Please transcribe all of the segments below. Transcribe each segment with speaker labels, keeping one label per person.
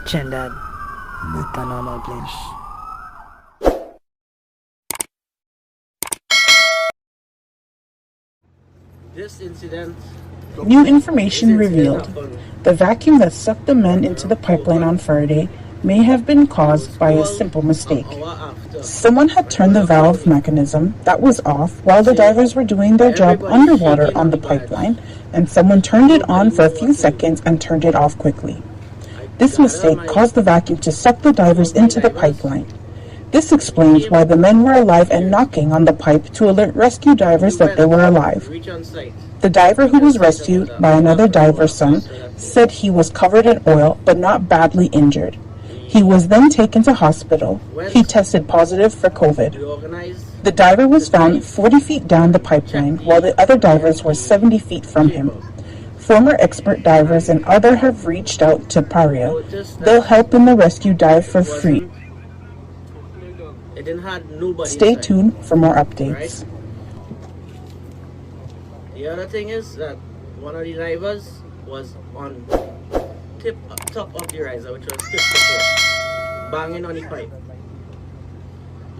Speaker 1: Trinidadnotanormalplace.
Speaker 2: This incident.
Speaker 3: New information revealed the vacuum that sucked the men into the pipeline on Friday may have been caused by a simple mistake. Someone had turned the valve mechanism that was off while the divers were doing their job underwater on the pipeline, and someone turned it on for a few seconds and turned it off quickly. This mistake caused the vacuum to suck the divers into the pipeline. This explains why the men were alive and knocking on the pipe to alert rescue divers that they were alive. The diver who was rescued by another diver's son said he was covered in oil but not badly injured. He was then taken to hospital. He tested positive for COVID. The diver was found 40 feet down the pipeline while the other divers were 70 feet from him. Former expert divers and others have reached out to Paria. They'll help in the rescue dive for free. Stay tuned for more updates.
Speaker 2: The other thing is that one of the divers was on top of the riser, which was 54, banging on the pipe.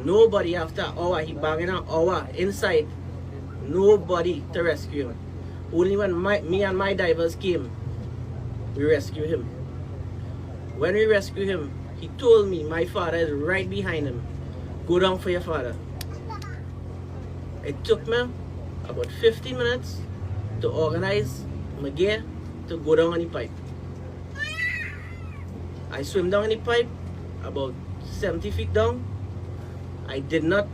Speaker 2: Nobody after an hour, he banging an hour inside. Nobody to rescue him. Only when me and my divers came, we rescued him. When we rescued him, he told me my father is right behind him. Go down for your father. It took me about 15 minutes to organize my gear to go down on the pipe. I swim down in the pipe about 70 feet down. I did not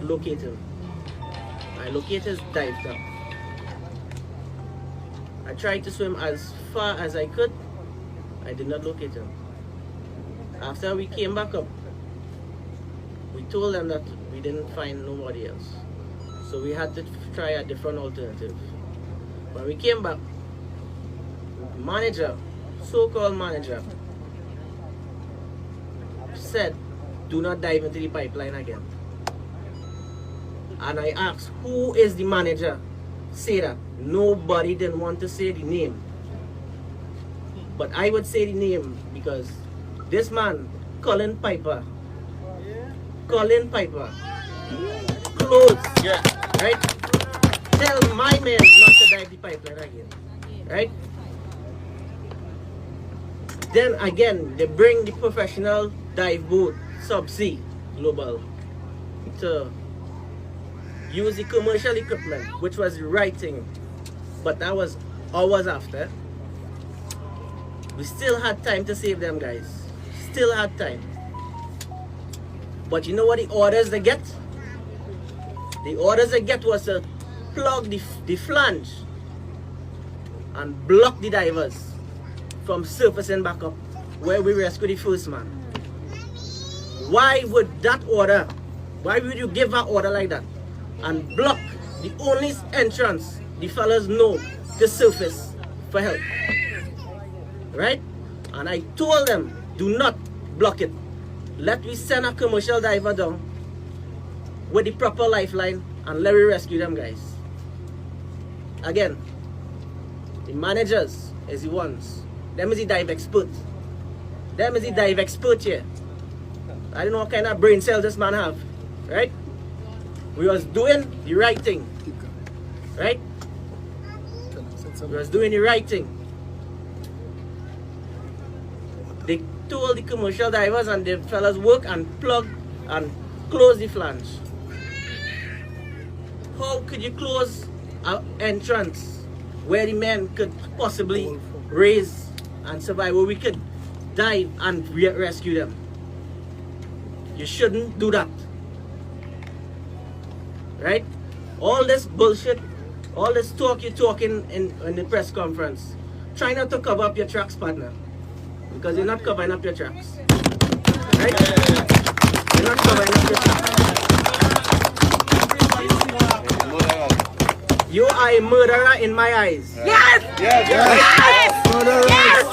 Speaker 2: locate him. I located his dive down. I tried to swim as far as I could. I did not locate him. After we came back up, we told them that we didn't find nobody else. So we had to try a different alternative. When we came back, manager, so-called manager, said, do not dive into the pipeline again. And I asked, who is the manager? Say that. Nobody didn't want to say the name. But I would say the name because this man, Colin Piper, closed, right? Tell my men not to dive the pipeline again, right? Then again, they bring the professional dive boat, Subsea Global, to use the commercial equipment, which was the right thing. But that was hours after. We still had time to save them, guys. Still had time. But you know what the orders they get? The orders they get was to plug the flange and block the divers from surfacing back up where we rescued the first man. Why would you give an order like that and block the only entrance the fellas know to surface for help? Right? And I told them, do not block it. Let me send a commercial diver down with the proper lifeline and let me rescue them, guys. Again, the managers is the ones. Them is the dive expert. Them is the dive expert here. I don't know what kind of brain cells this man have. Right? We was doing the right thing. Right? We was doing the right thing. They told the commercial divers and the fellas work and plug and close the flange. How could you close an entrance where the men could possibly raise and survive, where we could dive and rescue them? You shouldn't do that. Right? All this bullshit, all this talk you're talking in the press conference, try not to cover up your tracks, partner. Because you're not covering up your tracks. Right? You're not covering up your tracks. You are a murderer in my eyes.
Speaker 4: Yes! Yes! Yes!
Speaker 2: Murderer! Yes!